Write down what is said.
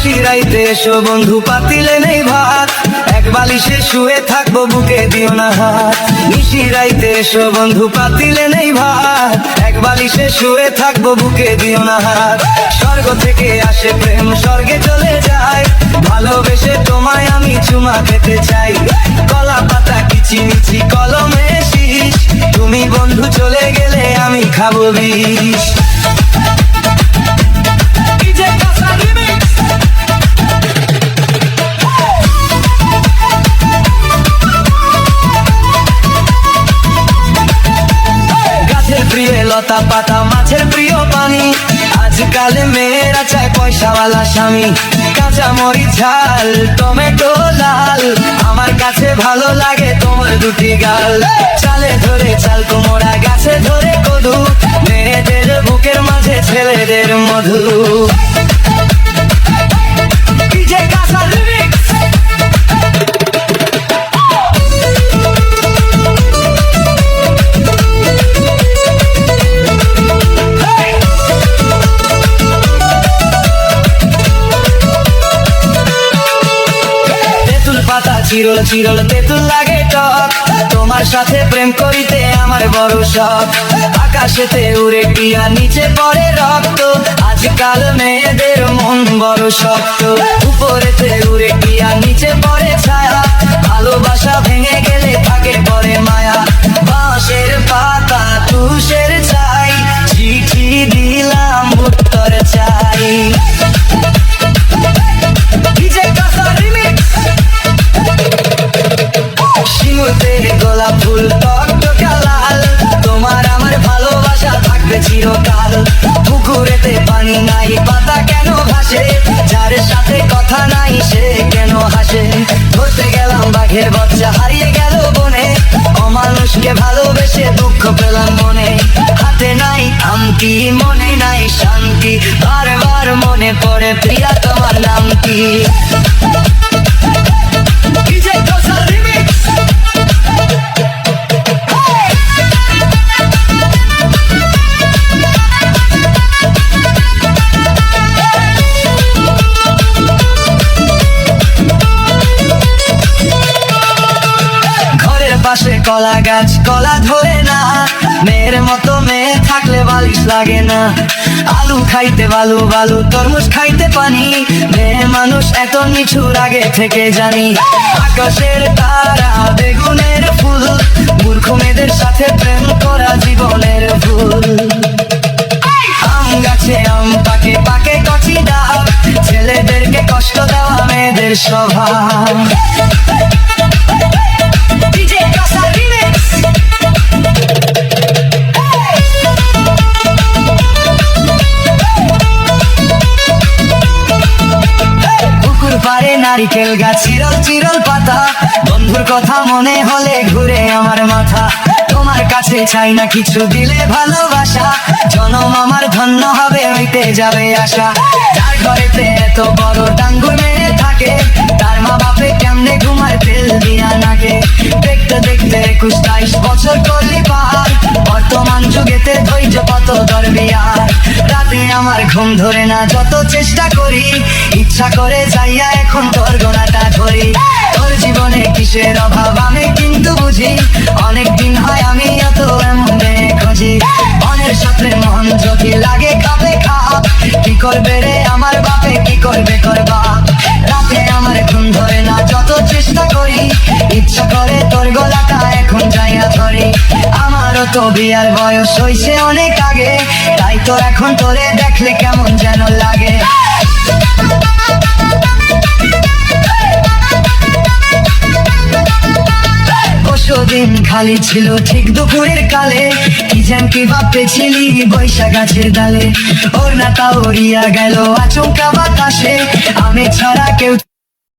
নিশিরাইতে এসো বন্ধু পাতিলে নেই ভাত, এক বালিশে শুয়ে থাকবো বুকে দিও না হাত। নিশিরাইতে এসো বন্ধু পাতিলে নেই ভাত, এক বালিশে শুয়ে থাকবো বুকে দিও না হাত। স্বর্গ থেকে আসে প্রেম স্বর্গে চলে যায়, ভালোবেসে তোমায় আমি চুমা খেতে চাই। কলা পাতা কিচিমিচি কলমে শীষ, তুমি বন্ধু চলে গেলে আমি খাবো বিষ। লতা পাতা মাছের প্রিয় পানি, আজকাল মেয়েরা চায় পয়সাওয়ালা স্বামী। কাঁচা মরিচ ঝাল টমেটো লাল, আমার কাছে ভালো লাগে তোমার দুটি গাল। চালে ধরে চাল কুমড়া গাছে ধরে কদু, মেয়েদের বুকের মাঝে ছেলেদের মধু। চিরল চিরল তেঁতুল লাগে টক, তোমার সাথে প্রেম করিতে আমার বড় শখ। আকাশেতে উড়ে টিয়া নিচে পড়ে রক্ত, আজকাল মেয়েদের মন বড় শক্ত। উপরেতে উড়ে টিয়া নিচে পড়ে ছায়া, ভালোবাসা ভেঙে গেলে থাকে পরে মায়া। বাঁশের পাতা তুষের চাই, চিঠি দিলাম উত্তর চাই। গোলাপ ফুল টকটকা লাল, তোমার আমার ভালোবাসা থাকবে চিরকাল। পুকুরেতে পানি নাই পাতা কেন ভাসে, যার সাথে কথা নাই সে কেন হাসে। ধরতে গেলাম বাঘের বাচ্চা হারিয়ে গেল বনে, অমানুষকে ভালোবেসে দুঃখ পেলাম মনে। হাতে নাই আমকি মনে নাই শান্তি, বারবার মনে পড়ে প্রিয়া তোমার নাম কি। পাশে কলা গাছ কলা ধরে না, মেয়ের মতো মেয়ে থাকলে বালিশ লাগে না। আলু খাইতে বালু বালু তরমুজ খাইতে পানি, মেয়ে মানুষ এত নিচুর আগে থেকে জানি। আকাশের তারা বেগুনের ফুল, মূর্খ মেয়েদের সাথে প্রেম করা জীবনের ভুল। আম গাছে আম পাকে পাকে কচি ডাব, ছেলেদেরকে কষ্ট দেওয়া মেয়েদের স্বভাব। নারিকেল গাছ চিরল চিরল পাতা, বন্ধুর কথা মনে হলে ঘুরে আমার মাথা। তোমার কাছে চাই না কিছু দিলে ভালোবাসা, জনম আমার ধন্য হবে হইতে যাবে আশা। যার ঘরেতে এত বড় টাঙ্গুর মেয়ে থাকে, তার মা বাপে কেমনে ঘুমার তেল দিয়া নাকে। দেখতে দেখতে 21-22 বছর করলি পার, বর্তমান যুগেতে ধৈর্য কত ধরবি আর। রাতে আমার ঘুম ধরে না যত চেষ্টা করি, ইচ্ছা করে যাইয়া এখন তোর গোনাটা ধরি। তোর জীবনে কিসের অভাব আমি কিন্তু বুঝি, অনেকদিন হয় আমি এত এমন খুঁজি। মনের সাথে মন যদি লাগে কাপে খাপ, কি করবে রে আমার বাপে কি করবে করবা। রাতে আমার ঘুম ধরে না যত চেষ্টা করি, ইচ্ছা করে তোর গলাটা এখন যাইয়া ধরি। আমারও তো বিয়ার বয়স হইছে অনেক আগে, তাই তো এখন তোরে দেখলে কেমন যেন লাগে। দিন খালি ছিল ঠিক দুপুরের কালে, কি যেন কি ভাবতেছিলি বৈশাখ গাছের ডালে। ওর না তা উড়িয়া গেল আচমকা বাতাসে, আমি ছাড়া কেউ